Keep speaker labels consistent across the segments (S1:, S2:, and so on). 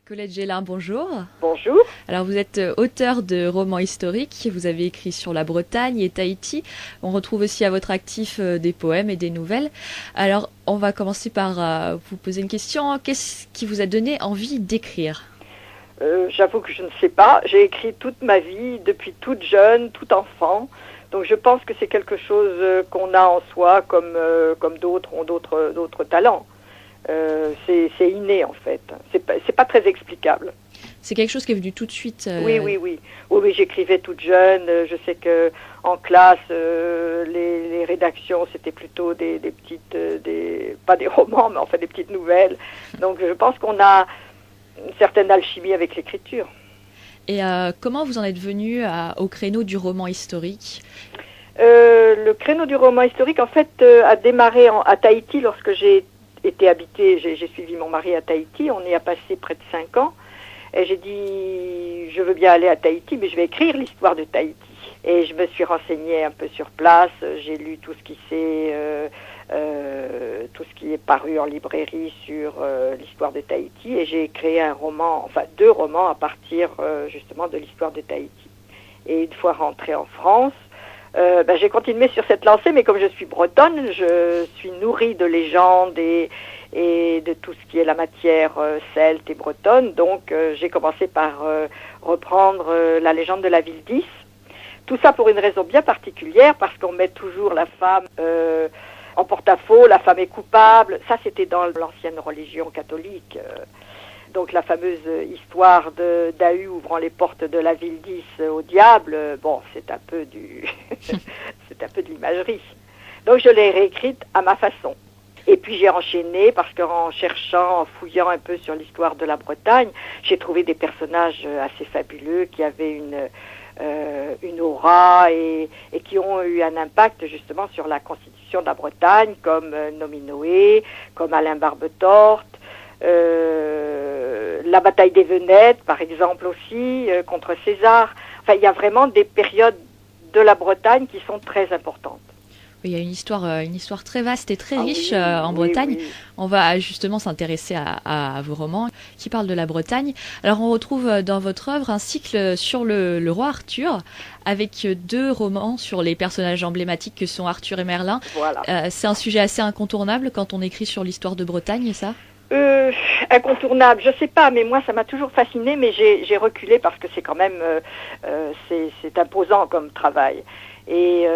S1: Colette Gélin, bonjour.
S2: Bonjour.
S1: Alors vous êtes auteur de romans historiques, vous avez écrit sur la Bretagne et Tahiti. On retrouve aussi à votre actif des poèmes et des nouvelles. Alors on va commencer par vous poser une question. Qu'est-ce qui vous a donné envie d'écrire ?
S2: J'avoue que je ne sais pas. J'ai écrit toute ma vie, depuis toute jeune, tout enfant. Donc je pense que c'est quelque chose qu'on a en soi, comme d'autres ont d'autres talents. C'est inné en fait. C'est pas très explicable.
S1: C'est quelque chose qui est venu tout de suite.
S2: Oui, j'écrivais toute jeune. Je sais que en classe, les rédactions c'était plutôt des petites, pas des romans, mais enfin des petites nouvelles. Donc je pense qu'on a une certaine alchimie avec l'écriture.
S1: Et comment vous en êtes venu au créneau du roman historique ?
S2: Le créneau du roman historique, en fait, a démarré à Tahiti lorsque j'ai été habitée. J'ai suivi mon mari à Tahiti. On y a passé près de 5 ans. Et j'ai dit, je veux bien aller à Tahiti, mais je vais écrire l'histoire de Tahiti. Et je me suis renseignée un peu sur place. J'ai lu tout ce qui est paru en librairie sur l'histoire de Tahiti. Et j'ai créé un roman, enfin 2 romans à partir justement de l'histoire de Tahiti. Et une fois rentrée en France, j'ai continué sur cette lancée, mais comme je suis bretonne, je suis nourrie de légendes et de tout ce qui est la matière celte et bretonne. Donc j'ai commencé par reprendre la légende de la ville d'Is. Tout ça pour une raison bien particulière, parce qu'on met toujours la femme en porte-à-faux, la femme est coupable. Ça, c'était dans l'ancienne religion catholique. Donc la fameuse histoire d'Ahu ouvrant les portes de la ville d'Is au diable, c'est un peu c'est un peu de l'imagerie. Donc je l'ai réécrite à ma façon. Et puis j'ai enchaîné parce qu'en cherchant, en fouillant un peu sur l'histoire de la Bretagne, j'ai trouvé des personnages assez fabuleux qui avaient une aura et qui ont eu un impact justement sur la constitution de la Bretagne, comme Nominoé, comme Alain Barbetorte. La bataille des Venettes, par exemple aussi, contre César. Enfin, il y a vraiment des périodes de la Bretagne qui sont très importantes.
S1: Il y a une histoire très vaste et très riche en Bretagne.
S2: Oui.
S1: On va justement s'intéresser à vos romans qui parlent de la Bretagne. Alors on retrouve dans votre œuvre un cycle sur le roi Arthur, avec 2 romans sur les personnages emblématiques que sont Arthur et Merlin.
S2: Voilà.
S1: C'est un sujet assez incontournable quand on écrit sur l'histoire de Bretagne, ça ?
S2: Incontournable, je sais pas, mais moi ça m'a toujours fasciné, mais j'ai reculé parce que c'est quand même c'est imposant comme travail. Et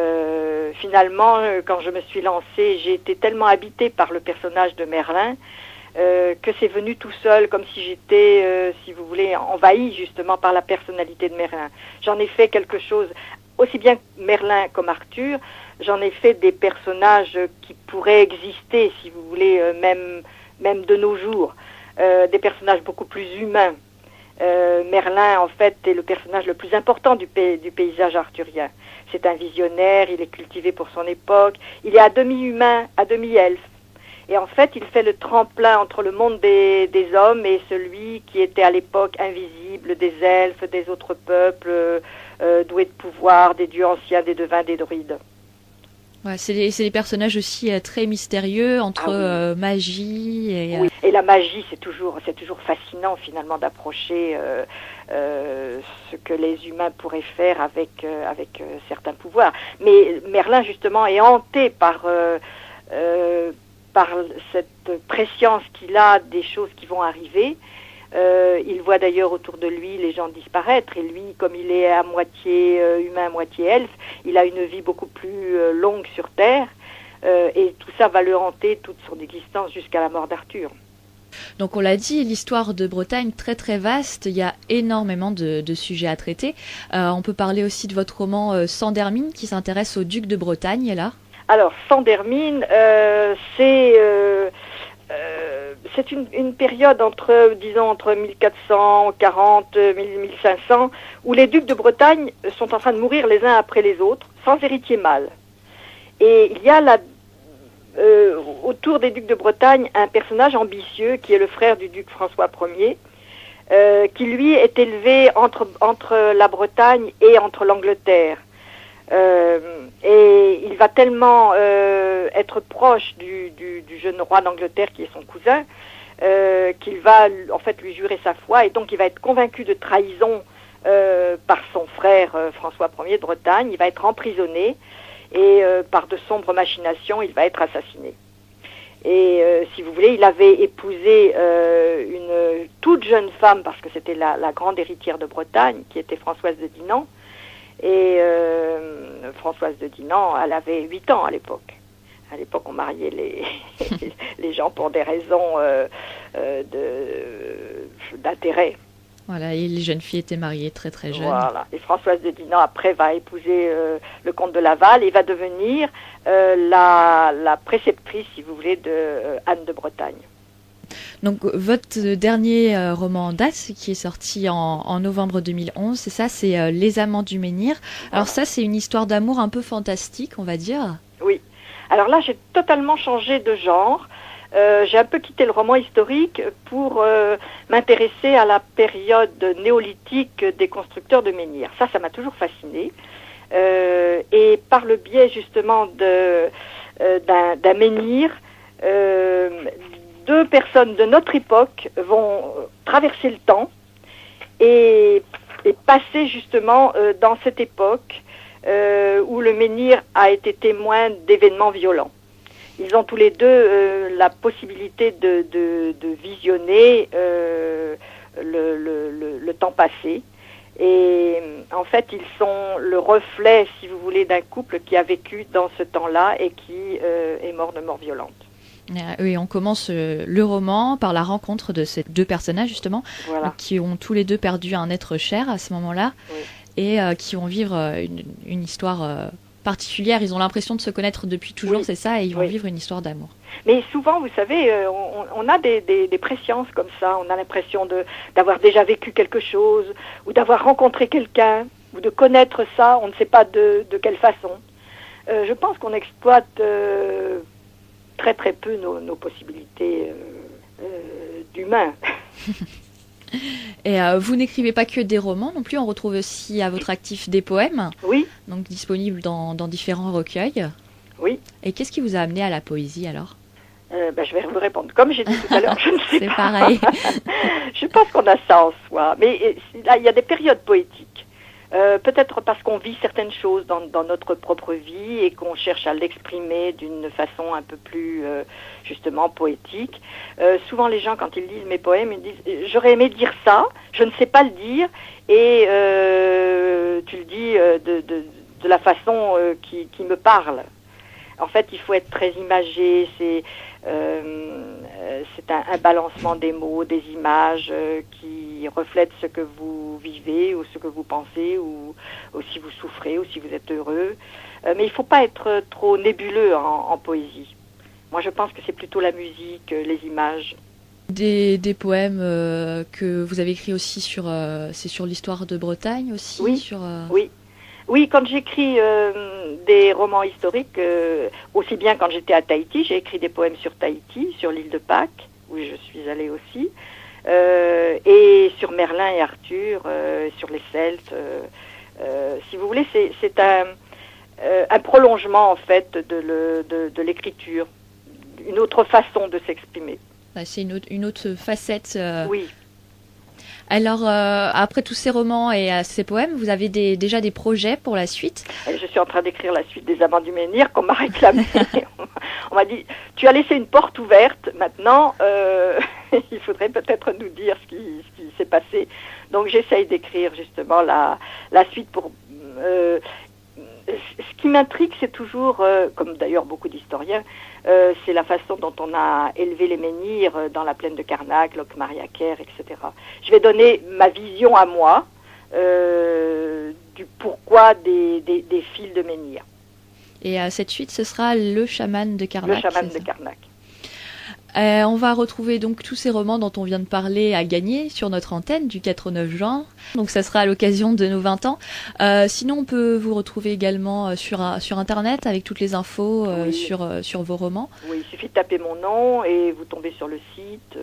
S2: finalement, quand je me suis lancée, j'ai été tellement habitée par le personnage de Merlin que c'est venu tout seul, comme si j'étais, si vous voulez, envahie justement par la personnalité de Merlin. J'en ai fait quelque chose, aussi bien Merlin comme Arthur, j'en ai fait des personnages qui pourraient exister, si vous voulez, même de nos jours, des personnages beaucoup plus humains. Merlin, en fait, est le personnage le plus important du paysage arthurien. C'est un visionnaire, il est cultivé pour son époque, il est à demi humain, à demi elfe. Et en fait, il fait le tremplin entre le monde des hommes et celui qui était à l'époque invisible, des elfes, des autres peuples, doués de pouvoir, des dieux anciens, des devins, des druides.
S1: Ouais, c'est des personnages aussi très mystérieux entre magie et...
S2: Oui, et la magie, c'est toujours fascinant finalement d'approcher ce que les humains pourraient faire avec certains pouvoirs. Mais Merlin justement est hanté par cette prescience qu'il a des choses qui vont arriver. Il voit d'ailleurs autour de lui les gens disparaître, et lui, comme il est à moitié humain, à moitié elfe, il a une vie beaucoup plus longue sur Terre, et tout ça va le hanter toute son existence jusqu'à la mort d'Arthur.
S1: Donc on l'a dit, l'histoire de Bretagne très très vaste, il y a énormément de sujets à traiter. On peut parler aussi de votre roman Sandermine qui s'intéresse au duc de Bretagne, là.
S2: Alors Sandermine, c'est une période entre 1440 et 1500 où les ducs de Bretagne sont en train de mourir les uns après les autres, sans héritier mâle. Et il y a autour des ducs de Bretagne un personnage ambitieux qui est le frère du duc François Ier, qui lui est élevé entre la Bretagne et entre l'Angleterre. Et il va tellement être proche du jeune roi d'Angleterre qui est son cousin qu'il va en fait lui jurer sa foi, et donc il va être convaincu de trahison par son frère François Ier de Bretagne. Il va être emprisonné et par de sombres machinations, il va être assassiné. Et si vous voulez, il avait épousé une toute jeune femme, parce que c'était la grande héritière de Bretagne, qui était Françoise de Dinan. Et Françoise de Dinan, elle avait 8 ans à l'époque. À l'époque, on mariait les gens pour des raisons d'intérêt.
S1: Voilà, et les jeunes filles étaient mariées très très jeunes.
S2: Voilà. Et Françoise de Dinan, après, va épouser le comte de Laval et va devenir la préceptrice, si vous voulez, de Anne de Bretagne.
S1: Donc, votre dernier roman en date, qui est sorti en novembre 2011, c'est ça, c'est Les Amants du Menhir. Voilà. Alors ça, c'est une histoire d'amour un peu fantastique, on va dire.
S2: Oui. Alors là, j'ai totalement changé de genre. J'ai un peu quitté le roman historique pour m'intéresser à la période néolithique des constructeurs de menhirs. Ça m'a toujours fascinée. Et par le biais justement d'un menhir, deux personnes de notre époque vont traverser le temps et passer justement dans cette époque où le menhir a été témoin d'événements violents. Ils ont tous les deux la possibilité de visionner le temps passé. Et en fait, ils sont le reflet, si vous voulez, d'un couple qui a vécu dans ce temps-là et qui est mort de mort violente.
S1: Oui, on commence le roman par la rencontre de ces deux personnages, justement,
S2: voilà.
S1: Qui ont tous les deux perdu un être cher à ce moment-là, oui. Et qui vont vivre une histoire particulière. Ils ont l'impression de se connaître depuis toujours, oui. C'est ça, et ils vont vivre une histoire d'amour.
S2: Mais souvent, vous savez, on a des présciences comme ça. On a l'impression d'avoir déjà vécu quelque chose, ou d'avoir rencontré quelqu'un, ou de connaître ça, on ne sait pas de quelle façon. Je pense qu'on exploite très très peu nos possibilités d'humains.
S1: Et vous n'écrivez pas que des romans non plus, on retrouve aussi à votre actif des poèmes,
S2: oui.
S1: Donc disponibles dans différents recueils.
S2: Oui.
S1: Et qu'est-ce qui vous a amené à la poésie alors ?
S2: Je vais vous répondre. Comme j'ai dit tout à l'heure, je ne sais pas.
S1: C'est pareil.
S2: Je pense qu'on a ça en soi. Mais là, il y a des périodes poétiques. Peut-être parce qu'on vit certaines choses dans notre propre vie et qu'on cherche à l'exprimer d'une façon un peu plus, justement, poétique. Souvent, les gens, quand ils lisent mes poèmes, ils disent « J'aurais aimé dire ça, je ne sais pas le dire. » Et tu le dis de la façon qui me parle. En fait, il faut être très imagé, c'est un balancement des mots, des images qui reflètent ce que vous vivez ou ce que vous pensez ou si vous souffrez ou si vous êtes heureux. Mais il ne faut pas être trop nébuleux en poésie. Moi, je pense que c'est plutôt la musique, les images.
S1: Des poèmes que vous avez écrits aussi c'est sur l'histoire de Bretagne aussi.
S2: Oui, Oui, quand j'écris des romans historiques, aussi bien quand j'étais à Tahiti, j'ai écrit des poèmes sur Tahiti, sur l'île de Pâques, où je suis allée aussi, et sur Merlin et Arthur, sur les Celtes. Si vous voulez, c'est un prolongement en fait de l'écriture, une autre façon de s'exprimer.
S1: C'est une autre facette.
S2: Oui.
S1: Alors, après tous ces romans et ces poèmes, vous avez déjà des projets pour la suite ?
S2: Je suis en train d'écrire la suite des Amants du Menhir qu'on m'a réclamé. On m'a dit, tu as laissé une porte ouverte, maintenant il faudrait peut-être nous dire ce qui s'est passé. Donc j'essaye d'écrire justement la suite pour... ce qui m'intrigue, c'est toujours, comme d'ailleurs beaucoup d'historiens, c'est la façon dont on a élevé les menhirs dans la plaine de Carnac, Locmaria-Caire, etc. Je vais donner ma vision à moi du pourquoi des fils de menhirs.
S1: Et cette suite, ce sera Le Chaman de Carnac.
S2: Le Chaman de Carnac.
S1: On va retrouver donc tous ces romans dont on vient de parler à gagner sur notre antenne du 4 au 9 juin. Donc ça sera à l'occasion de nos 20 ans. Sinon, on peut vous retrouver également sur Internet avec toutes les infos oui. sur vos romans.
S2: Oui, il suffit de taper mon nom et vous tombez sur le site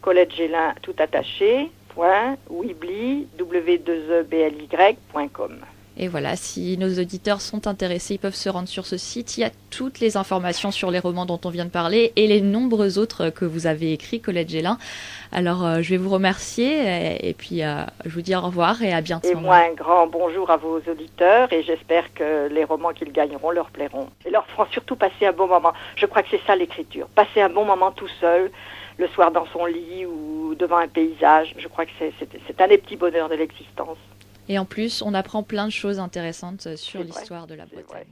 S2: Colette Gélin tout attaché .wibly w2ebly.com.
S1: Et voilà, si nos auditeurs sont intéressés, ils peuvent se rendre sur ce site. Il y a toutes les informations sur les romans dont on vient de parler et les nombreux autres que vous avez écrits, Colette Gélin. Alors, je vais vous remercier et puis je vous dis au revoir et à bientôt.
S2: Et moi, un grand bonjour à vos auditeurs et j'espère que les romans qu'ils gagneront leur plairont. Et leur feront surtout passer un bon moment. Je crois que c'est ça l'écriture. Passer un bon moment tout seul, le soir dans son lit ou devant un paysage. Je crois que c'est un des petits bonheurs de l'existence.
S1: Et en plus, on apprend plein de choses intéressantes sur l'histoire de la Bretagne.